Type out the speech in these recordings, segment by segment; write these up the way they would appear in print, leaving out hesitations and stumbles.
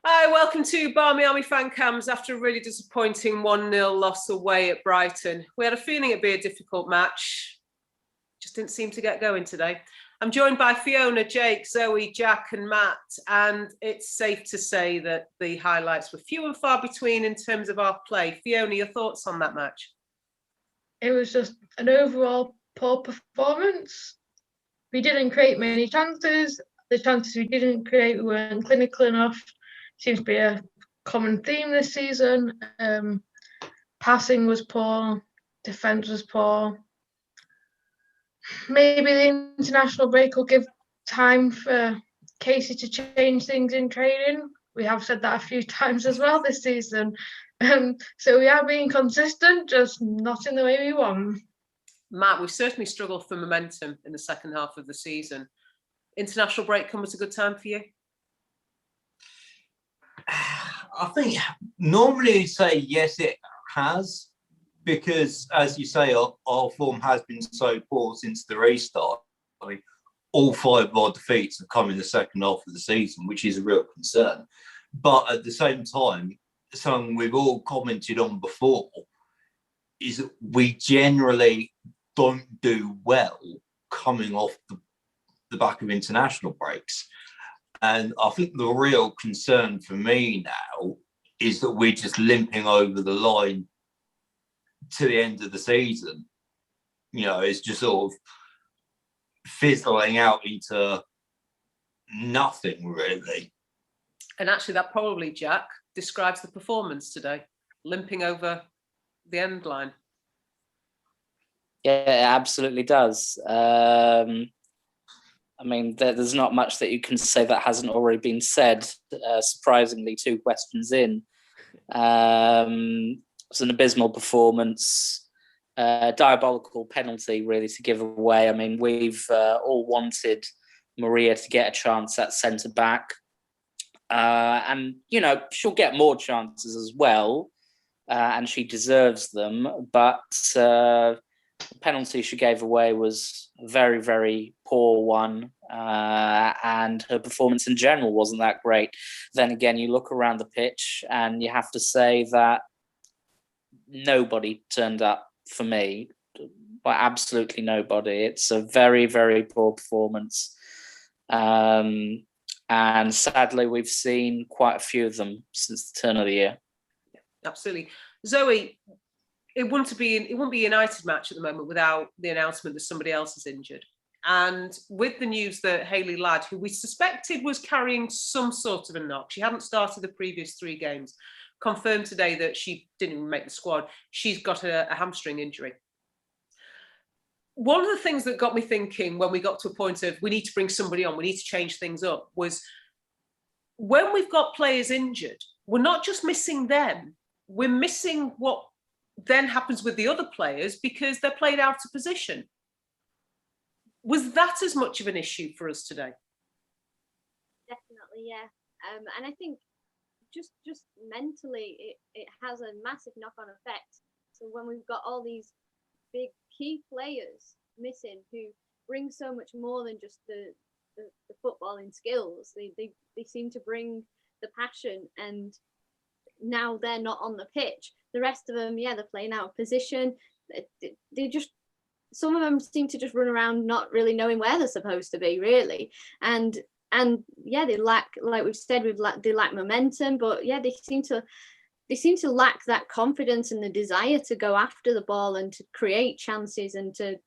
Hi, welcome to Barmy Army fan cams after a really disappointing 1-0 loss away at Brighton. We had a feeling it'd be a difficult match. Just didn't seem to get going today. I'm joined by Fiona, Jake, Zoe, Jack and Matt, and it's safe to say that the highlights were few and far between in terms of our play. Fiona, your thoughts on that match? It was just an overall poor performance. We didn't create many chances. The chances we didn't create weren't clinical enough. Seems to be a common theme this season. Passing was poor, defence was poor. Maybe the international break will give time for Casey to change things in training. We have said that a few times as well this season. So we are being consistent, just not in the way we want. Matt, we've certainly struggled for momentum in the second half of the season. International break come at a good time for you? I think normally you say yes, it has, because as you say, our form has been so poor since the restart. I mean, all 5 of our defeats have come in the second half of the season, which is a real concern. But at the same time, something we've all commented on before is that we generally don't do well coming off the back of international breaks. And I think the real concern for me now is that we're just limping over the line to the end of the season. You know, it's just sort of fizzling out into nothing, really. And actually, that probably, Jack, describes the performance today, limping over the end line. Yeah, it absolutely does. I mean, there's not much that you can say that hasn't already been said, surprisingly, 2 questions in. It's an abysmal performance, diabolical penalty, really, to give away. I mean, we've all wanted Maria to get a chance at centre-back. And, you know, she'll get more chances as well, and she deserves them. But the penalty she gave away was a very, very poor one, and her performance in general wasn't that great. Then again, you look around the pitch and you have to say that nobody turned up for me. Well, absolutely nobody. It's a very, very poor performance. And sadly, we've seen quite a few of them since the turn of the year. Absolutely. Zoe, it wouldn't be a United match at the moment without the announcement that somebody else is injured. And with the news that Hayley Ladd, who we suspected was carrying some sort of a knock, she hadn't started the previous 3 games, confirmed today that she didn't even make the squad. She's got a hamstring injury. One of the things that got me thinking when we got to a point of we need to bring somebody on, we need to change things up, was when we've got players injured, we're not just missing them, we're missing what then happens with the other players because they're played out of position. Was that as much of an issue for us today? Definitely, yeah. And I think just mentally, it has a massive knock-on effect. So when we've got all these big key players missing who bring so much more than just the footballing skills, they seem to bring the passion, and now they're not on the pitch. The rest of them, yeah, they're playing out of position. They just, some of them seem to just run around not really knowing where they're supposed to be, really. And yeah, they lack, like we've said, they lack momentum, but yeah, they seem to lack that confidence and the desire to go after the ball and to create chances and to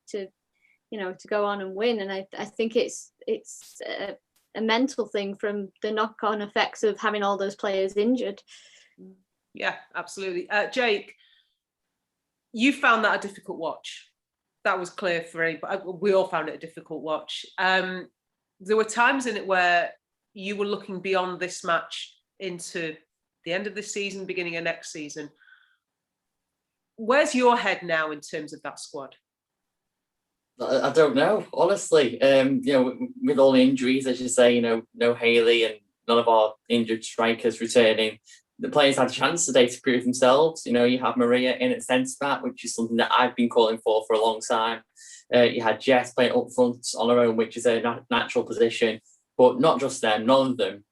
go on and win. And I think it's a mental thing from the knock-on effects of having all those players injured. Yeah, absolutely. Jake, you found that a difficult watch. That was clear for anybody. We all found it a difficult watch. There were times in it where you were looking beyond this match into the end of this season, beginning of next season. Where's your head now in terms of that squad? I don't know, honestly. With all the injuries, as you say, no Hayley and none of our injured strikers returning. The players had a chance today to prove themselves. You have Maria in at centre back, which is something that I've been calling for a long time. You had Jess playing up front on her own, which is a natural position. But not just them, none of them,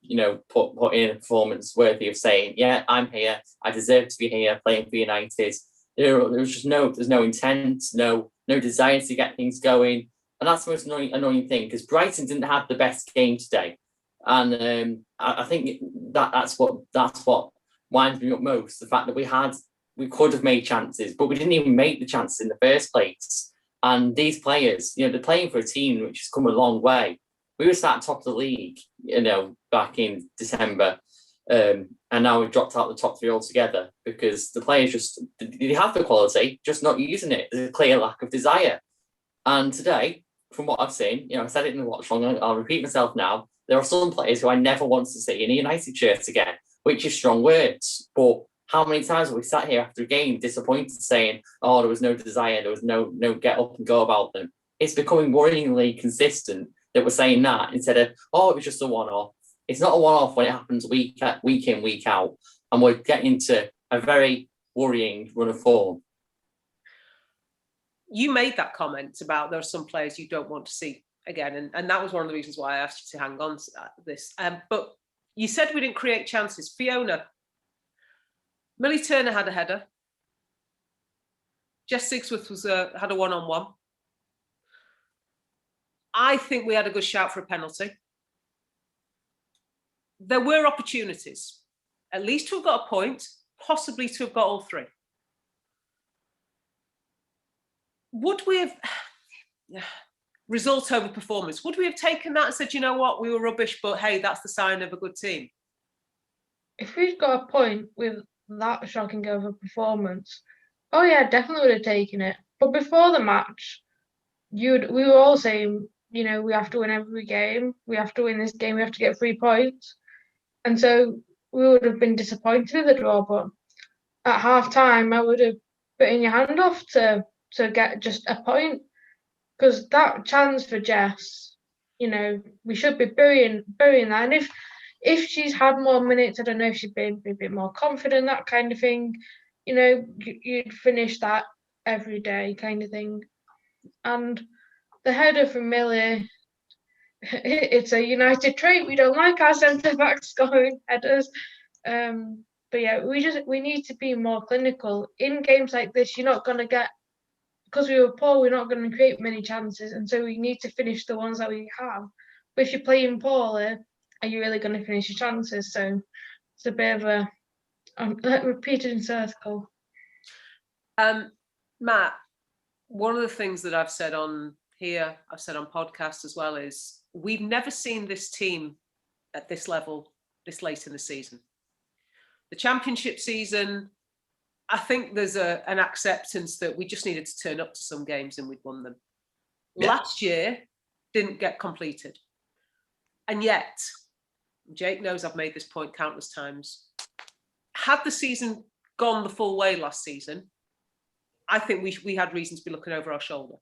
put in a performance worthy of saying, yeah, I'm here, I deserve to be here playing for United. There was just there's no intent, no desire to get things going. And that's the most annoying thing, because Brighton didn't have the best game today. And I think that's what winds me up most, the fact that we could have made chances, but we didn't even make the chances in the first place. And these players, they're playing for a team which has come a long way. We were sat top of the league, back in December, and now we've dropped out the top three altogether because the players they have the quality, just not using it. There's a clear lack of desire. And today, from what I've seen, I said it in the watch long, I'll repeat myself now, there are some players who I never want to see in a United shirt again, which is strong words. But how many times have we sat here after a game disappointed saying, oh, there was no desire, there was no get up and go about them? It's becoming worryingly consistent that we're saying that instead of, oh, it was just a one-off. It's not a one-off when it happens week in, week out. And we're getting into a very worrying run of form. You made that comment about there are some players you don't want to see again. And that was one of the reasons why I asked you to hang on to this. But you said we didn't create chances. Fiona, Millie Turner had a header. Jess Sigsworth had a one-on-one. I think we had a good shout for a penalty. There were opportunities, at least to have got a point, possibly to have got all three. Would we have, result over performance, would we have taken that and said, you know what, we were rubbish, but hey, that's the sign of a good team? If we'd got a point with that shocking over performance, oh yeah, definitely would have taken it. But before the match, we were all saying, we have to win every game. We have to win this game. We have to get 3 points. And so we would have been disappointed with the draw. But at half time, I would have bitten your hand off to get just a point. Because that chance for Jess, we should be burying that. And if she's had more minutes, I don't know if she'd been a bit more confident, that kind of thing. You'd finish that every day kind of thing. And the header from Millie, it's a United trait. We don't like our centre-backs scoring headers. But yeah, we need to be more clinical. In games like this, you're not going to get, because we were poor, we're not going to create many chances. And so we need to finish the ones that we have. But if you're playing poorly, are you really going to finish your chances? So it's a bit of a repeating circle. Matt, one of the things that I've said on here, I've said on podcasts as well, is we've never seen this team at this level this late in the season. The championship season, I think there's an acceptance that we just needed to turn up to some games and we'd won them. Yeah. Last year didn't get completed. And yet, Jake knows I've made this point countless times. Had the season gone the full way last season, I think we had reason to be looking over our shoulder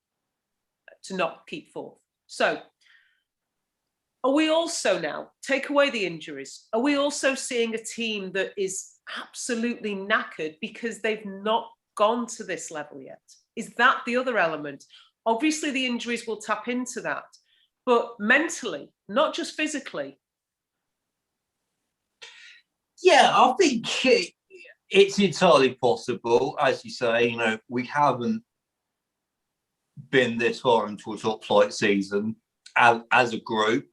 to not keep fourth. So are we also now, take away the injuries, are we also seeing a team that is absolutely knackered because they've not gone to this level yet? Is that the other element? Obviously, the injuries will tap into that, but mentally, not just physically. Yeah, I think it's entirely possible. As you say, we haven't been this far into a top flight season as a group.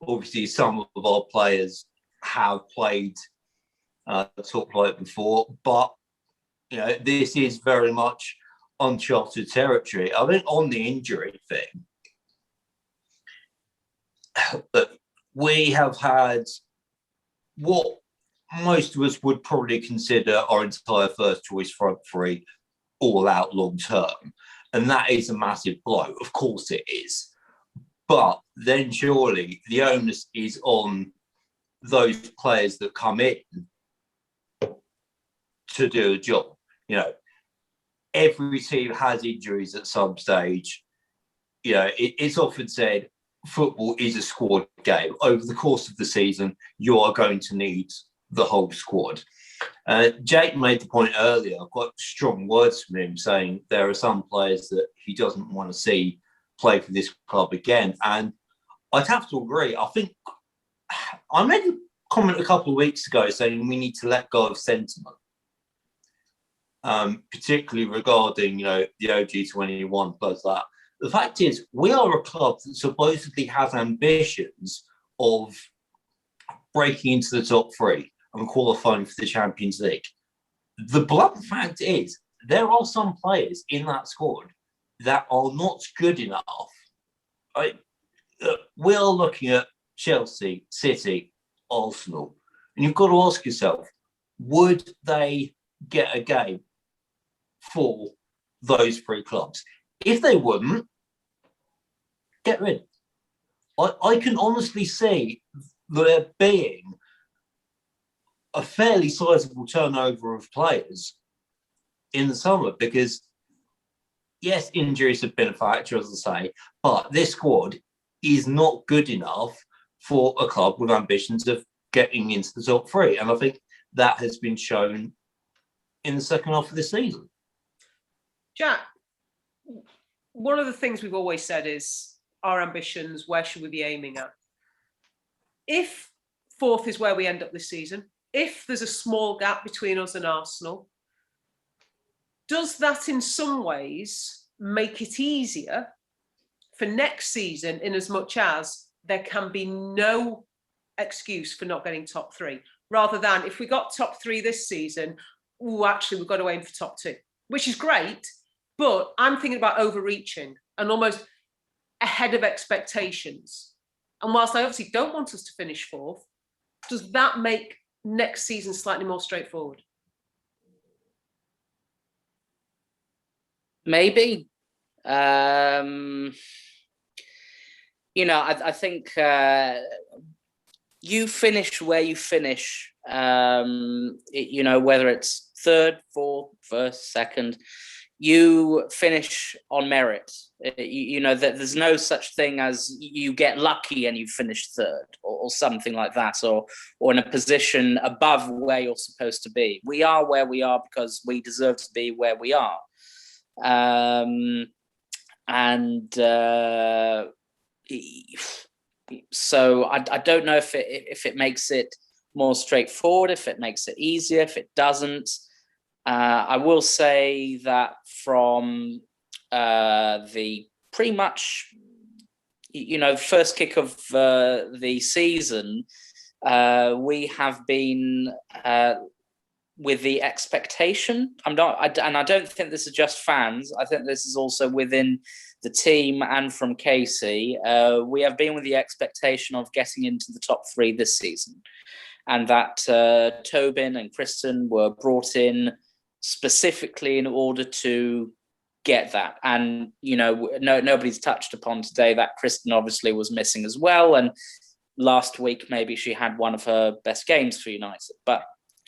Obviously, some of our players have played top flight before, but this is very much uncharted territory. I think on the injury thing, we have had what most of us would probably consider our entire first choice front three all out long term. And that is a massive blow. Of course it is. But then surely the onus is on those players that come in to do a job. Every team has injuries at some stage. It's often said football is a squad game. Over the course of the season, you are going to need the whole squad. Jake made the point earlier, quite strong words from him, saying there are some players that he doesn't want to see play for this club again. And I'd have to agree. I think I made a comment a couple of weeks ago saying we need to let go of sentiment, particularly regarding, the OG21 plus that. The fact is, we are a club that supposedly has ambitions of breaking into the top three and qualifying for the Champions League. The blunt fact is, there are some players in that squad that are not good enough. We are looking at Chelsea, City, Arsenal, and you've got to ask yourself, would they get a game for those three clubs? If they wouldn't, get rid. I can honestly see there being a fairly sizable turnover of players in the summer because, yes, injuries have been a factor, as I say, but this squad is not good enough for a club with ambitions of getting into the top three. And I think that has been shown in the second half of the season. Jack, one of the things we've always said is our ambitions, where should we be aiming at? If fourth is where we end up this season, if there's a small gap between us and Arsenal, does that in some ways make it easier for next season, in as much as there can be no excuse for not getting top three, rather than if we got top three this season, actually we've got to aim for top two, which is great, but I'm thinking about overreaching and almost ahead of expectations. And whilst I obviously don't want us to finish fourth, does that make next season slightly more straightforward? Maybe. I think you finish where you finish, whether it's third, fourth, first, second, you finish on merit. That there's no such thing as you get lucky and you finish third or something like that, or in a position above where you're supposed to be. We are where we are because we deserve to be where we are. So I don't know if it makes it more straightforward, if it makes it easier, if it doesn't. I will say that from the pretty much, first kick of the season, we have been with the expectation. And I don't think this is just fans. I think this is also within the team and from Casey. We have been with the expectation of getting into the top three this season, and that Tobin and Kristen were brought in specifically in order to get that. And nobody's touched upon today that Kristen obviously was missing as well, and last week maybe she had one of her best games for United, but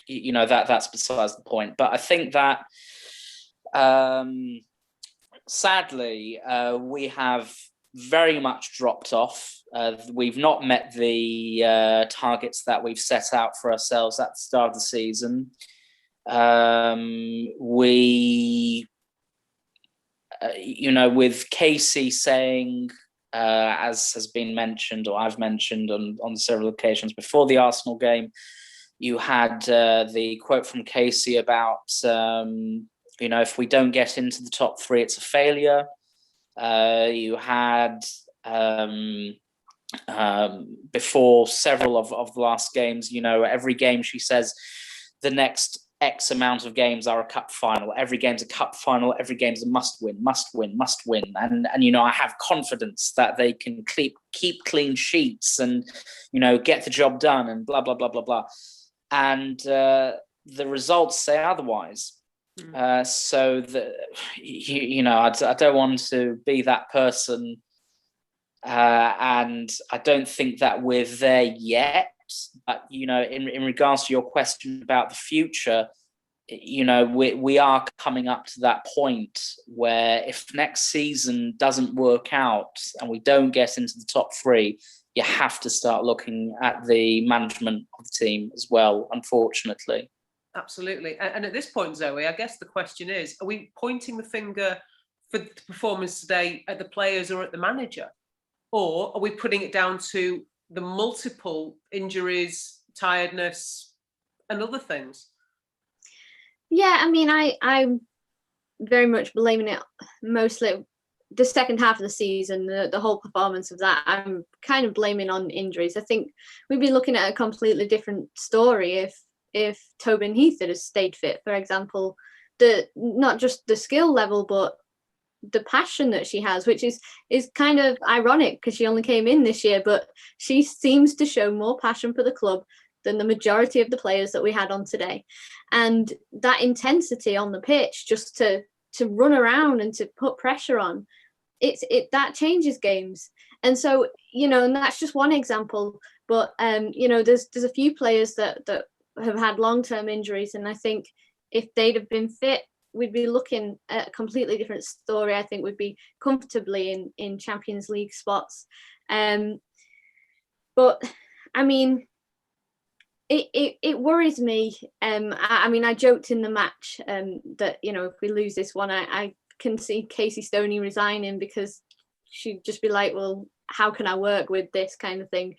that's besides the point. But I think that sadly we have very much dropped off. We've not met the targets that we've set out for ourselves at the start of the season. With Casey saying, as has been mentioned, or I've mentioned on several occasions before the Arsenal game, you had the quote from Casey about, if we don't get into the top three, it's a failure. You had before several of the last games, every game she says the next X amount of games are a cup final. Every game's a cup final. Every game's a must win. And I have confidence that they can keep clean sheets and, get the job done and blah, blah, blah, blah, blah. And the results say otherwise. So that, I don't want to be that person. And I don't think that we're there yet. But, in regards to your question about the future, we are coming up to that point where if next season doesn't work out and we don't get into the top three, you have to start looking at the management of the team as well, unfortunately. Absolutely. And at this point, Zoe, I guess the question is, are we pointing the finger for the performance today at the players or at the manager? or are we putting it down to the multiple injuries, tiredness, and other things? Yeah, I mean, I'm very much blaming it mostly the second half of the season, the whole performance of that. I'm kind of blaming on injuries. I think we'd be looking at a completely different story if Tobin Heath had stayed fit, for example. Not just the skill level, but the passion that she has, which is kind of ironic because she only came in this year, but she seems to show more passion for the club than the majority of the players that we had on today. And that intensity on the pitch, just to run around and to put pressure on, that changes games. And so, and that's just one example, but there's a few players that have had long-term injuries, and I think if they'd have been fit, we'd be looking at a completely different story. I think we'd be comfortably in Champions League spots. But I mean, it worries me. I mean, I joked in the match that, if we lose this one, I can see Casey Stoney resigning, because she'd just be like, well, how can I work with this kind of thing?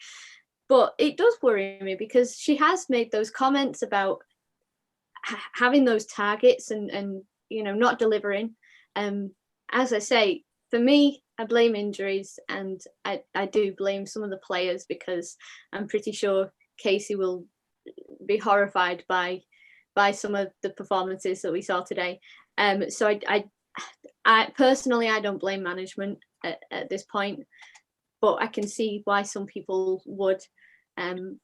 But it does worry me, because she has made those comments about having those targets and not delivering. As I say, for me, I blame injuries, and I do blame some of the players, because I'm pretty sure Casey will be horrified by some of the performances that we saw today. So I personally, I don't blame management at this point, but I can see why some people would.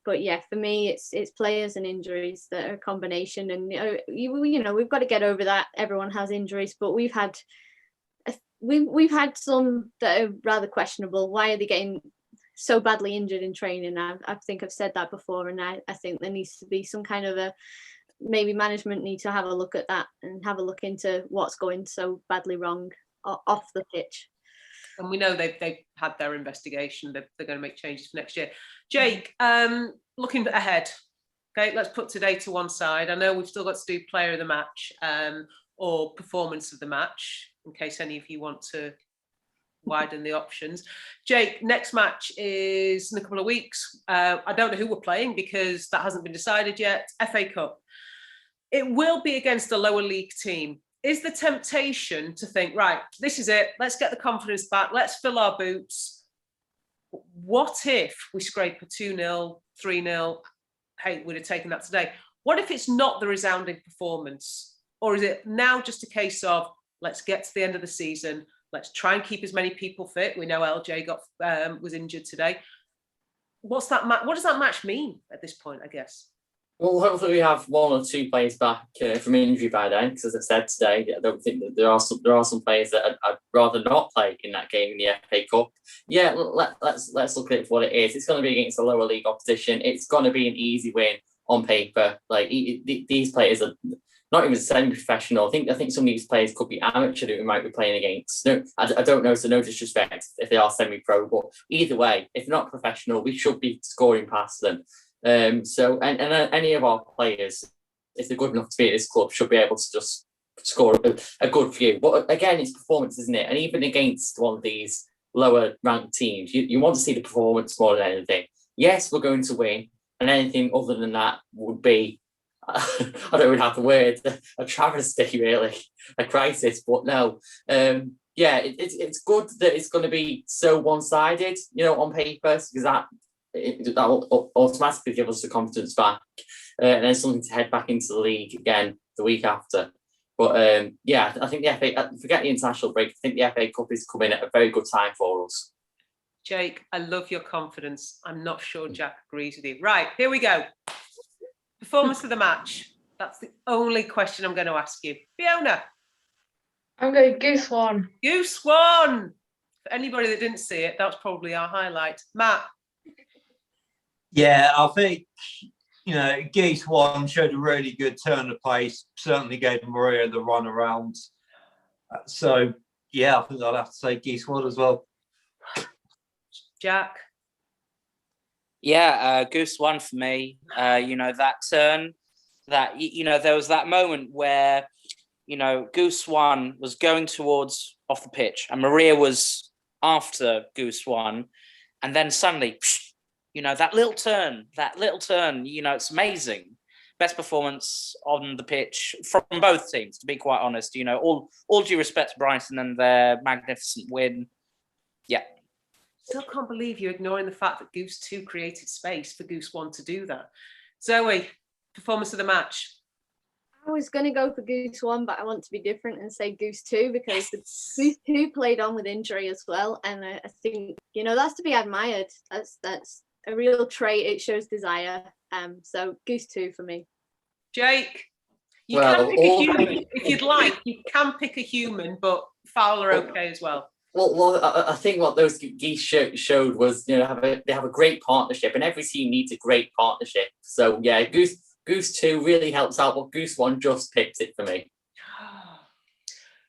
But yeah, for me, it's players and injuries that are a combination, and we've got to get over that. Everyone has injuries, but we've had some that are rather questionable. Why are they getting so badly injured in training? I think I've said that before, and I think there needs to be some kind of maybe management need to have a look at that and have a look into what's going so badly wrong off the pitch. And we know they've had their investigation. They're going to make changes for next year. Jake, looking ahead, okay, let's put today to one side. I know we've still got to do player of the match or performance of the match, in case any of you want to widen the options. Jake, next match is in a couple of weeks. I don't know who we're playing, because that hasn't been decided yet. FA Cup. It will be against a lower league team. Is the temptation to think, right, this is it, let's get the confidence back, let's fill our boots? What if we scrape a 2-0, 3-0? Hey, we'd have taken that today. What if it's not the resounding performance? Or is it now just a case of, let's get to the end of the season, let's try and keep as many people fit? We know LJ was injured today. What does that match mean at this point, I guess? Well, hopefully we have one or two players back from injury by then, because as I said today, I don't think that there are some players that I'd rather not play in that game in the FA Cup. Yeah, let's look at it for what it is. It's going to be against a lower league opposition. It's going to be an easy win on paper. Like these players are not even semi-professional. I think some of these players could be amateur that we might be playing against. No, I don't know, so no disrespect if they are semi-pro, but either way, if they're not professional, we should be scoring past them. So any of our players, if they're good enough to be at this club, should be able to just score a good few. But again, it's performance, isn't it? And even against one of these lower ranked teams, you want to see the performance more than anything. Yes, we're going to win, and anything other than that would be, I don't even have the word, a travesty, really, a crisis. But no, it's good that it's going to be so one-sided, on paper, because that will automatically give us the confidence back, and then something to head back into the league again the week after. But I think the FA, forget the international break, I think the FA Cup is coming at a very good time for us. Jake, I love your confidence. I'm not sure Jack agrees with you. Right, here we go. Performance of the match. That's the only question I'm going to ask you. Fiona. I'm going Goose One. Goose One. For anybody that didn't see it, that's probably our highlight. Matt. Yeah, I think, Geese One showed a really good turn of pace, certainly gave Maria the run around. So, yeah, I think I'd have to say Geese One as well. Jack? Yeah, Goose One for me. That turn, there was that moment where, Goose One was going towards off the pitch and Maria was after Goose won, and then suddenly, you know, that little turn, you know, it's amazing. Best performance on the pitch from both teams, to be quite honest. You know, all due respect to Brighton and their magnificent win. Yeah. Still can't believe you're ignoring the fact that Goose 2 created space for Goose 1 to do that. Zoe, performance of the match. I was going to go for Goose 1, but I want to be different and say Goose 2 because Goose 2 played on with injury as well. And I think, you know, that's to be admired. That's a real trait. It shows desire. So Goose 2 for me. Jake, you can pick a human if you'd like. You can pick a human, but foul are okay as well. Well, I think what those geese showed was, you know, they have a great partnership, and every team needs a great partnership. So yeah, Goose 2 really helps out, but Goose 1 just picked it for me.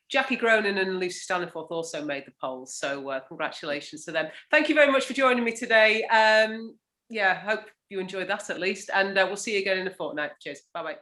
Jackie Gronin and Lucy Staniforth also made the polls, so congratulations to them. Thank you very much for joining me today. Yeah, hope you enjoyed that at least, and we'll see you again in a fortnight. Cheers. Bye bye.